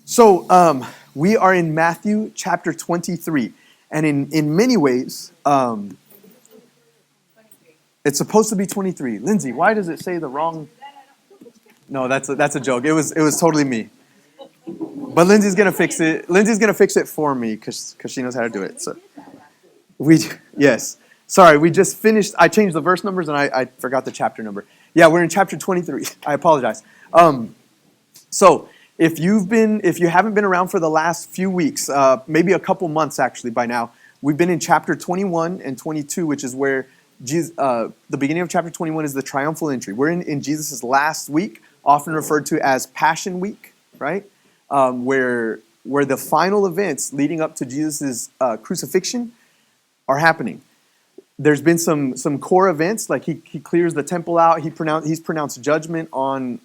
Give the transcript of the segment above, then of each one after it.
So we are in Matthew chapter 23. And in many ways, it's supposed to be 23. Lindsay, why does it say the wrong? No, that's a joke. It was totally me. But Lindsay's gonna fix it. Lindsay's gonna fix it for me because she knows how to do it. So yes. Sorry, we just finished. I changed the verse numbers and I forgot the chapter number. Yeah, we're in chapter 23. I apologize. So if you haven't been around for the last few weeks, maybe a couple months actually by now, we've been in chapter 21 and 22, which is where Jesus, the beginning of chapter 21 is the triumphal entry. We're in Jesus' last week, often referred to as Passion Week, right? Where the final events leading up to Jesus' crucifixion are happening. There's been some core events, like he clears the temple out. He's pronounced judgment on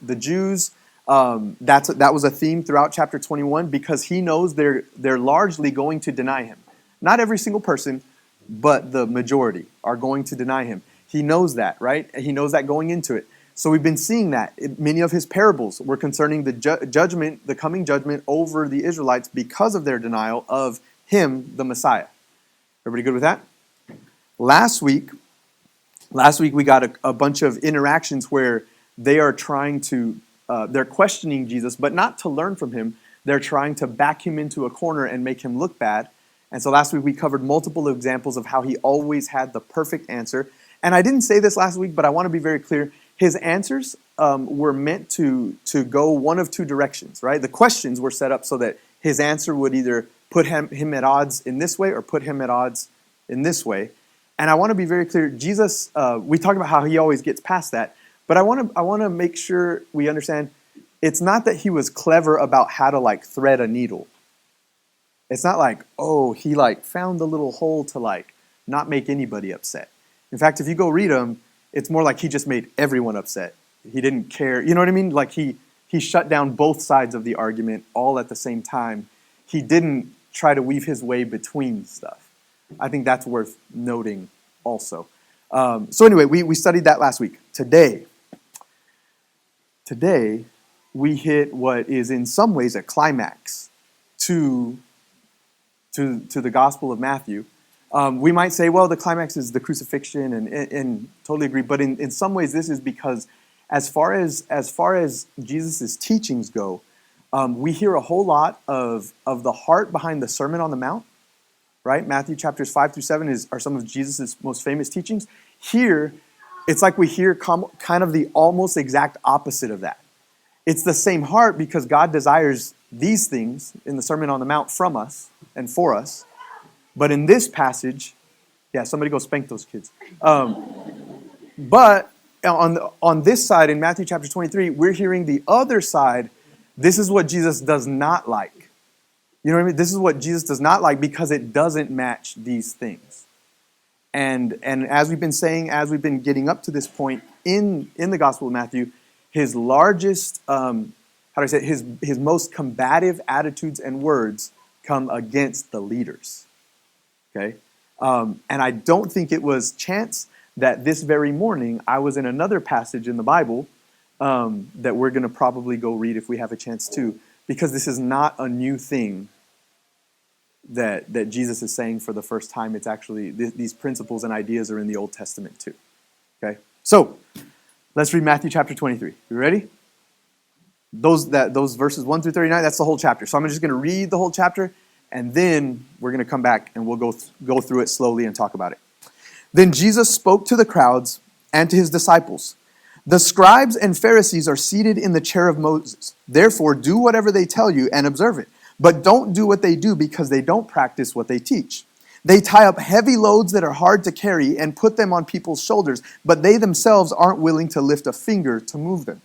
the Jews. That was a theme throughout chapter 21 because he knows they're largely going to deny him. Not every single person, but the majority are going to deny him. He knows that, right? He knows that going into it. So we've been seeing that. Many of his parables were concerning the judgment, the coming judgment over the Israelites because of their denial of him, the Messiah. Everybody good with that? Last week we got a bunch of interactions where they are trying to, they're questioning Jesus, but not to learn from him. They're trying to back him into a corner and make him look bad. And so last week we covered multiple examples of how he always had the perfect answer. And I didn't say this last week, but I want to be very clear. His answers were meant to go one of two directions, right? The questions were set up so that his answer would either put him at odds in this way or put him at odds in this way. And I want to be very clear. Jesus, we talk about how he always gets past that, but I want to make sure we understand. It's not that he was clever about how to thread a needle. It's not like, oh, he found the little hole to not make anybody upset. In fact, if you go read him, it's more like he just made everyone upset. He didn't care. You know what I mean? Like he shut down both sides of the argument all at the same time. He didn't try to weave his way between stuff. I think that's worth noting also. So anyway, we studied that last week. Today, we hit what is in some ways a climax to the Gospel of Matthew. We might say, well, the climax is the crucifixion, and totally agree. But in some ways, this is because as far as Jesus' teachings go, we hear a whole lot of the heart behind the Sermon on the Mount. Right? Matthew chapters 5 through 7 are some of Jesus' most famous teachings. Here, it's like we hear kind of the almost exact opposite of that. It's the same heart because God desires these things in the Sermon on the Mount from us and for us. But in this passage, yeah, somebody go spank those kids. But on this side, in Matthew chapter 23, we're hearing the other side. This is what Jesus does not like. You know what I mean? This is what Jesus does not like because it doesn't match these things. And as we've been saying, as we've been getting up to this point in the Gospel of Matthew, his largest, his most combative attitudes and words come against the leaders. Okay? And I don't think it was chance that this very morning I was in another passage in the Bible that we're going to probably go read if we have a chance to, because this is not a new thing that Jesus is saying for the first time. It's actually, these principles and ideas are in the Old Testament too. Okay? So, let's read Matthew chapter 23. You ready? Those verses 1 through 39, that's the whole chapter. So I'm just going to read the whole chapter, and then we're going to come back and we'll go through it slowly and talk about it. Then Jesus spoke to the crowds and to his disciples. The scribes and Pharisees are seated in the chair of Moses. Therefore, do whatever they tell you and observe it. But don't do what they do because they don't practice what they teach. They tie up heavy loads that are hard to carry and put them on people's shoulders, but they themselves aren't willing to lift a finger to move them.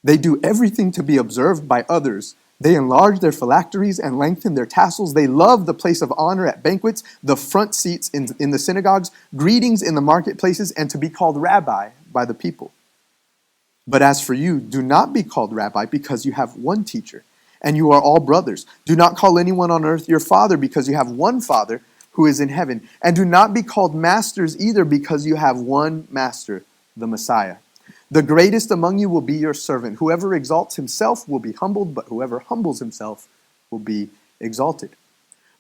They do everything to be observed by others. They enlarge their phylacteries and lengthen their tassels. They love the place of honor at banquets, the front seats in the synagogues, greetings in the marketplaces, and to be called rabbi by the people. But as for you, do not be called rabbi because you have one teacher, and you are all brothers. Do not call anyone on earth your father because you have one Father who is in heaven. And do not be called masters either because you have one master, the Messiah. The greatest among you will be your servant. Whoever exalts himself will be humbled, but whoever humbles himself will be exalted.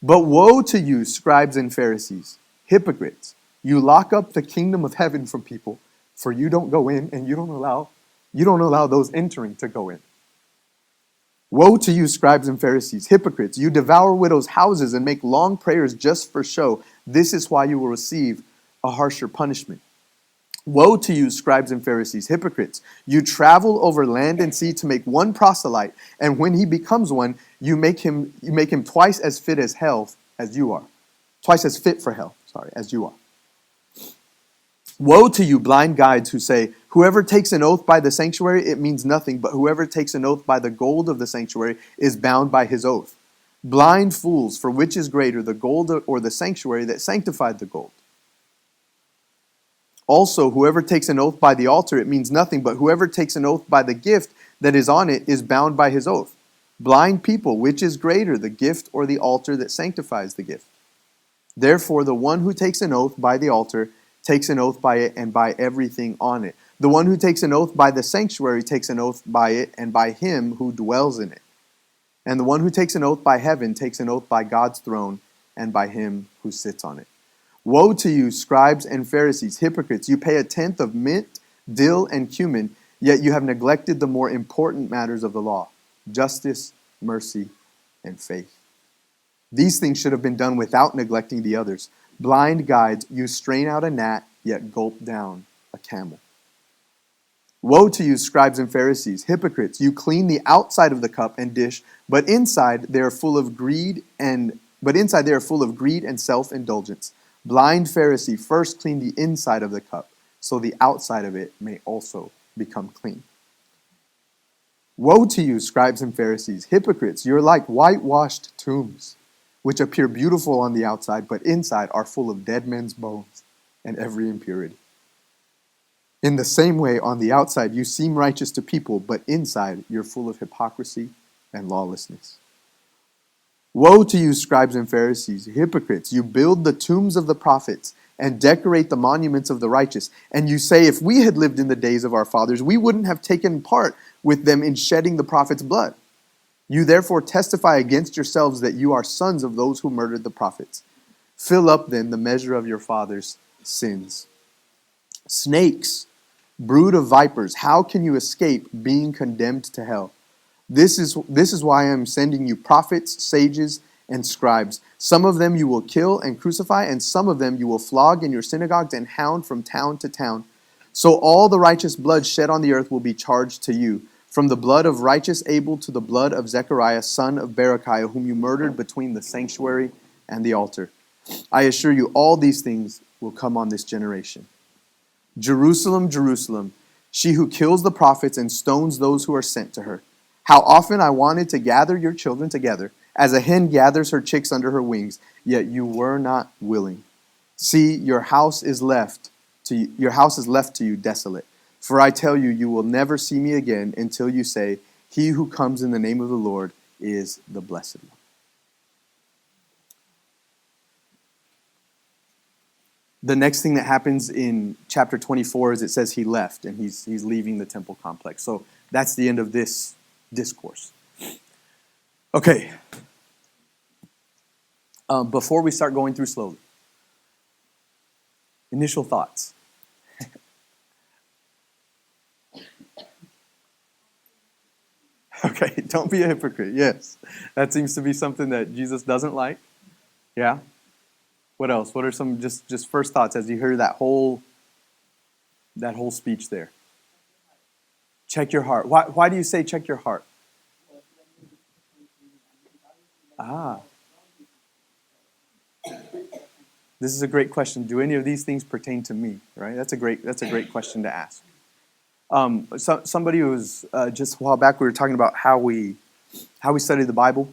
But woe to you, scribes and Pharisees, hypocrites! You lock up the kingdom of heaven from people, for you don't go in and you don't allow those entering to go in. Woe to you, scribes and Pharisees, hypocrites! You devour widows' houses and make long prayers just for show. This is why you will receive a harsher punishment. Woe to you, scribes and Pharisees, hypocrites! You travel over land and sea to make one proselyte, and when he becomes one, you make him twice as fit as hell as you are. Twice as fit for hell, as you are. Woe to you, blind guides who say, whoever takes an oath by the sanctuary, it means nothing, but whoever takes an oath by the gold of the sanctuary is bound by his oath. Blind fools, for which is greater, the gold or the sanctuary that sanctified the gold? Also, whoever takes an oath by the altar, it means nothing, but whoever takes an oath by the gift that is on it is bound by his oath. Blind people, which is greater, the gift or the altar that sanctifies the gift? Therefore, the one who takes an oath by the altar takes an oath by it and by everything on it. The one who takes an oath by the sanctuary takes an oath by it and by him who dwells in it. And the one who takes an oath by heaven takes an oath by God's throne and by him who sits on it. Woe to you, scribes and Pharisees, hypocrites! You pay a tenth of mint, dill, and cumin, yet you have neglected the more important matters of the law: justice, mercy, and faith. These things should have been done without neglecting the others. Blind guides, you strain out a gnat, yet gulp down a camel. Woe to you, scribes and Pharisees, hypocrites! You clean the outside of the cup and dish, but inside they are full of greed and self-indulgence. Blind Pharisee, first clean the inside of the cup, so the outside of it may also become clean. Woe to you, scribes and Pharisees, hypocrites! You're like whitewashed tombs, which appear beautiful on the outside, but inside are full of dead men's bones and every impurity. In the same way, on the outside you seem righteous to people, but inside you're full of hypocrisy and lawlessness. Woe to you, scribes and Pharisees, hypocrites! You build the tombs of the prophets and decorate the monuments of the righteous. And you say, if we had lived in the days of our fathers, we wouldn't have taken part with them in shedding the prophets' blood. You therefore testify against yourselves that you are sons of those who murdered the prophets. Fill up then the measure of your father's sins. Snakes, brood of vipers, how can you escape being condemned to hell? This is why I am sending you prophets, sages, and scribes. Some of them you will kill and crucify, and some of them you will flog in your synagogues and hound from town to town. So all the righteous blood shed on the earth will be charged to you, from the blood of righteous Abel to the blood of Zechariah, son of Berechiah, whom you murdered between the sanctuary and the altar. I assure you, all these things will come on this generation. Jerusalem, Jerusalem, she who kills the prophets and stones those who are sent to her. How often I wanted to gather your children together, as a hen gathers her chicks under her wings, yet you were not willing. See, your house is left to you desolate. For I tell you, you will never see me again until you say, he who comes in the name of the Lord is the blessed one. The next thing that happens in chapter 24 is it says he left and he's leaving the temple complex. So that's the end of this discourse. Okay. Before we start going through slowly, initial thoughts. Okay, don't be a hypocrite. Yes, that seems to be something that Jesus doesn't like. Yeah. What else? What are some just first thoughts as you hear that whole speech there? Check your heart. Why do you say check your heart? This is a great question. Do any of these things pertain to me? Right? That's a great question to ask. Somebody who was just a while back, we were talking about how we study the Bible,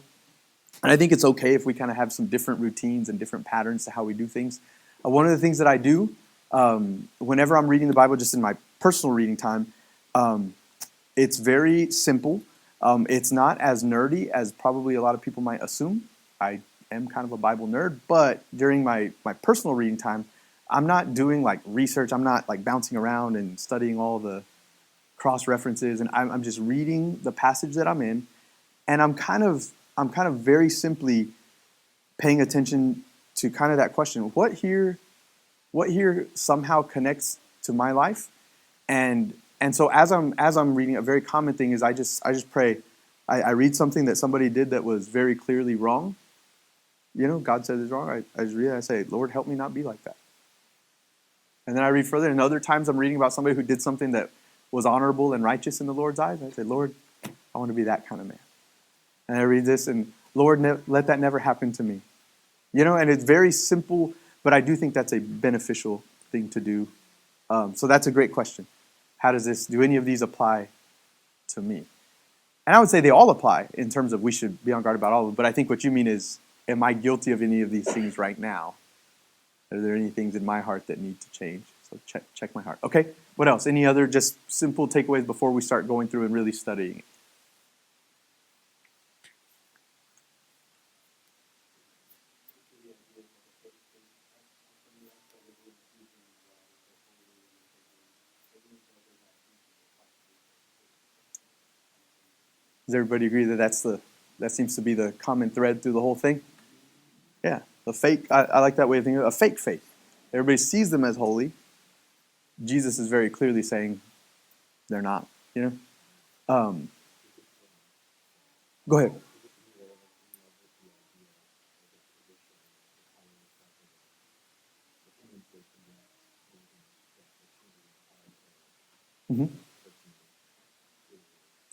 and I think it's okay if we kind of have some different routines and different patterns to how we do things. One of the things that I do whenever I'm reading the Bible, just in my personal reading time, it's very simple. It's not as nerdy as probably a lot of people might assume. I am kind of a Bible nerd, but during my personal reading time, I'm not doing like research. I'm not like bouncing around and studying all the cross references, and I'm just reading the passage that I'm in, and I'm kind of very simply paying attention to kind of that question: what here somehow connects to my life, and so as I'm reading, a very common thing is I just pray. I read something that somebody did that was very clearly wrong. God says it's wrong. I just read it. I say, Lord, help me not be like that. And then I read further, and other times I'm reading about somebody who did something that was honorable and righteous in the Lord's eyes. I say, Lord, I want to be that kind of man. And I read this, and Lord, let that never happen to me. And it's very simple, but I do think that's a beneficial thing to do. So that's a great question. Do any of these apply to me? And I would say they all apply in terms of we should be on guard about all of them. But I think what you mean is, am I guilty of any of these things right now? Are there any things in my heart that need to change? So check my heart. Okay, what else? Any other just simple takeaways before we start going through and really studying it? Does everybody agree that that seems to be the common thread through the whole thing? Yeah, the fake. I like that way of thinking. A fake faith. Everybody sees them as holy. Jesus is very clearly saying they're not. Go ahead. Mm-hmm.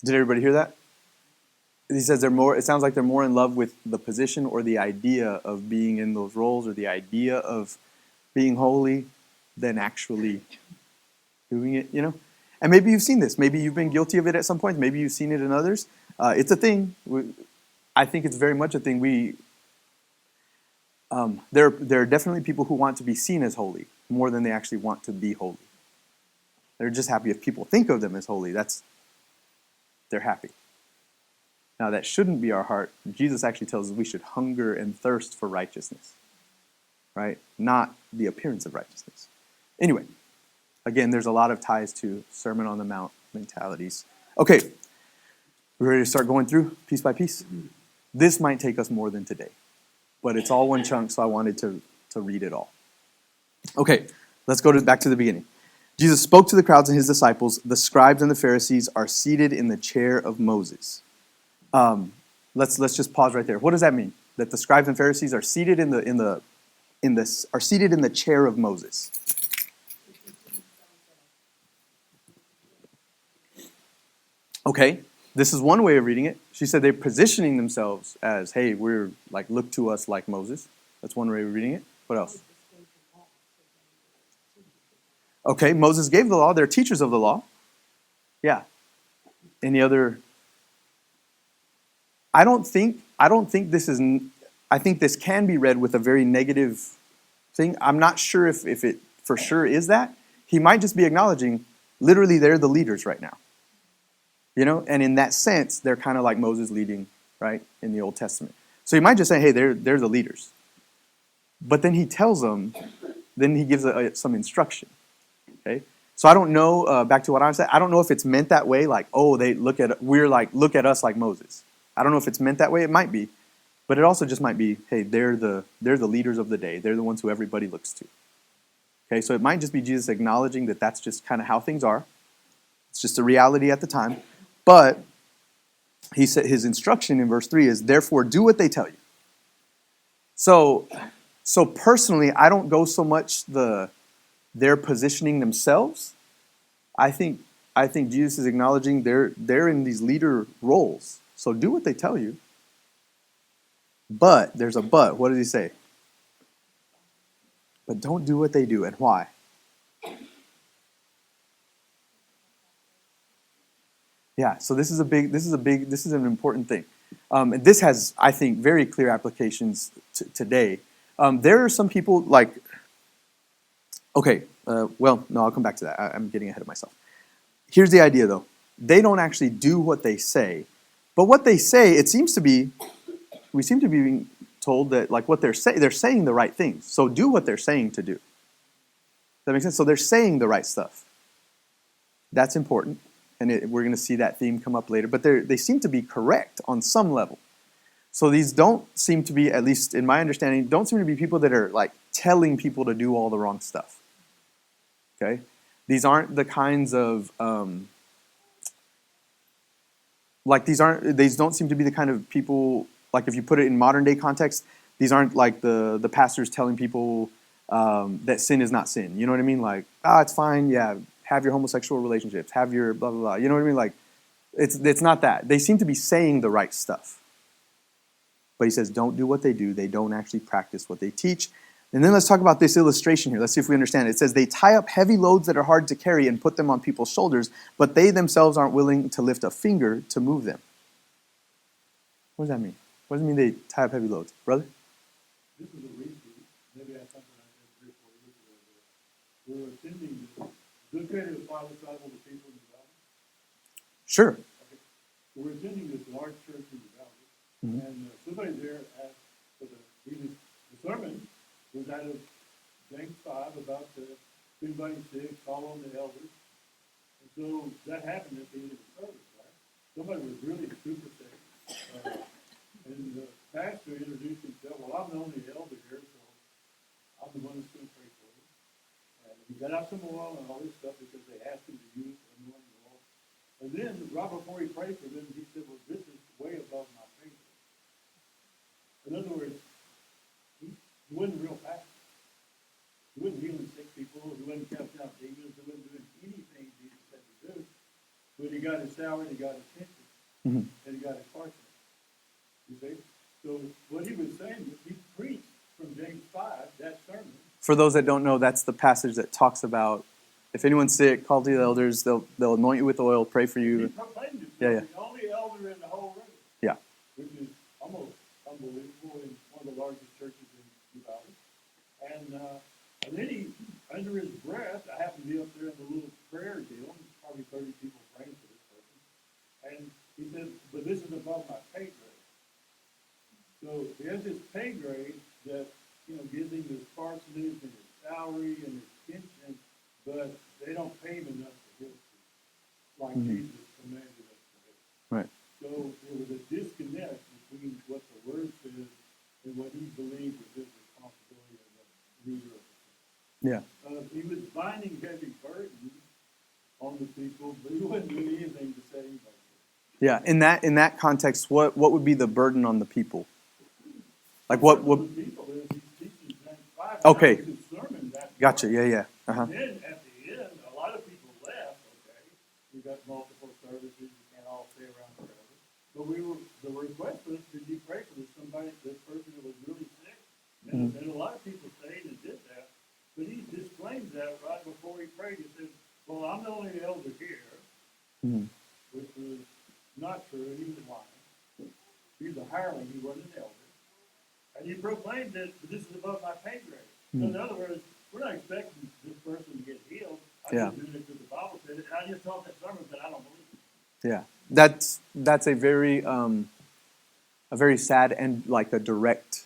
Did everybody hear that? He says it sounds like they're more in love with the position or the idea of being in those roles or the idea of being holy than actually doing it, And maybe you've seen this. Maybe you've been guilty of it at some point. Maybe you've seen it in others. It's a thing. I think it's very much a thing. There are definitely people who want to be seen as holy more than they actually want to be holy. They're just happy if people think of them as holy. They're happy. Now, that shouldn't be our heart. Jesus actually tells us we should hunger and thirst for righteousness, right? Not the appearance of righteousness. Anyway, again, there's a lot of ties to Sermon on the Mount mentalities. Okay, we ready to start going through piece by piece? This might take us more than today, but it's all one chunk, so I wanted to read it all. Okay, let's go back to the beginning. Jesus spoke to the crowds and his disciples. The scribes and the Pharisees are seated in the chair of Moses. Let's just pause right there. What does that mean? That the scribes and Pharisees are seated in the chair of Moses. Okay, this is one way of reading it. She said they're positioning themselves as, hey, we're like, look to us like Moses. That's one way of reading it. What else? Okay, Moses gave the law. They're teachers of the law. Yeah. Any other? I don't think this is. I think this can be read with a very negative thing. I'm not sure if it for sure is that. He might just be acknowledging, literally, they're the leaders right now. And in that sense, they're kind of like Moses leading, right, in the Old Testament. So he might just say, hey, they're the leaders. But then he tells them, then he gives some instruction. Okay, so I don't know. Back to what I said, I don't know if it's meant that way. Like, oh, look at us like Moses. I don't know if it's meant that way. It might be, but it also just might be, hey, they're the leaders of the day. They're the ones who everybody looks to. Okay, so it might just be Jesus acknowledging that that's just kind of how things are. It's just a reality at the time. But he said his instruction in verse 3 is, therefore, do what they tell you. So personally, I don't go so much they're positioning themselves. I think Jesus is acknowledging they're in these leader roles. So do what they tell you. But there's a but. What does he say? But don't do what they do. And why? Yeah, so this is an important thing. And this has, I think, very clear applications today. There are some people like, okay, no, I'll come back to that. I'm getting ahead of myself. Here's the idea, though. They don't actually do what they say. But what they say, we seem to be being told that, like, what they're saying the right things. So do what they're saying to do. Does that make sense? So they're saying the right stuff. That's important. and we're going to see that theme come up later, but they seem to be correct on some level. So these don't seem to be, at least in my understanding, don't seem to be people that are like telling people to do all the wrong stuff. Okay? These aren't the kinds of, these don't seem to be the kind of people, like if you put it in modern day context, these aren't like the pastors telling people that sin is not sin. You know what I mean? Like, it's fine, yeah, have your homosexual relationships, have your blah, blah, blah. You know what I mean? Like, it's not that. They seem to be saying the right stuff. But he says, don't do what they do. They don't actually practice what they teach. And then let's talk about this illustration here. Let's see if we understand it. It says, they tie up heavy loads that are hard to carry and put them on people's shoulders, but they themselves aren't willing to lift a finger to move them. What does that mean? What does it mean they tie up heavy loads? Brother? This is a repeat. Maybe that's something I said 3 or 4 years ago. We were attending this. Is it okay to apply this Bible to people in the valley? Sure. Okay. So we're attending this large church in the valley. Mm-hmm. And somebody there asked for the sermon was out of James 5 about anybody sick, call on the elders. And so that happened at the end of the service, right? Somebody was really super sick. And the pastor introduced himself. Well, I'm the only elder here, so I'm the one that's going to pray for you. And he got out some oil and all this stuff because they asked him to use anointing oil. And then, right before he prayed for them, he said, well, this is way above my pay grade. In other words, he wasn't a real pastor. He wasn't healing sick people. He wasn't casting out demons. He wasn't doing anything Jesus said to do. But he got his salary, he got his pension, and he got his parchment. You see? So what he was saying was he preached from James 5, that sermon. For those that don't know, that's the passage that talks about if anyone's sick, call to the elders. They'll anoint you with oil, pray for you. He proclaimed himself the only elder in the whole room. Yeah. Which is almost unbelievable in one of the largest churches in the valley. And then he, under his breath, I happened to be up there in the little prayer deal. Probably 30 people praying for this person. And he said, but this is above my pay grade. So he has this pay grade that, gives him his parsonage and his salary and his pension, but they don't pay him enough to heal people, like Jesus commanded us to do. Right. So there was a disconnect between what the Word says and what he believed was his responsibility as a leader of the church. Yeah. He was binding heavy burdens on the people, but he wasn't doing anything to set anybody free. Yeah. In that context, what would be the burden on the people? Like what? The people is he's teaching James 5. Okay. His sermon, Gotcha. Yeah. And then at the end, a lot of people left. Okay, we got multiple services. You can't all stay around forever. But the request was, did you pray for this person that was really sick? And a lot of people stayed and did that. But he disclaimed that right before he prayed. He said, well, I'm the only elder here, which was not true. He was lying. He was a hireling. He wasn't an elder. And he proclaimed that this is above my pay grade. So in other words, we're not expecting this person to get healed. I'm just doing it because the Bible said it. I just taught that sermon, but I don't believe it. Yeah. That's a very sad and like a direct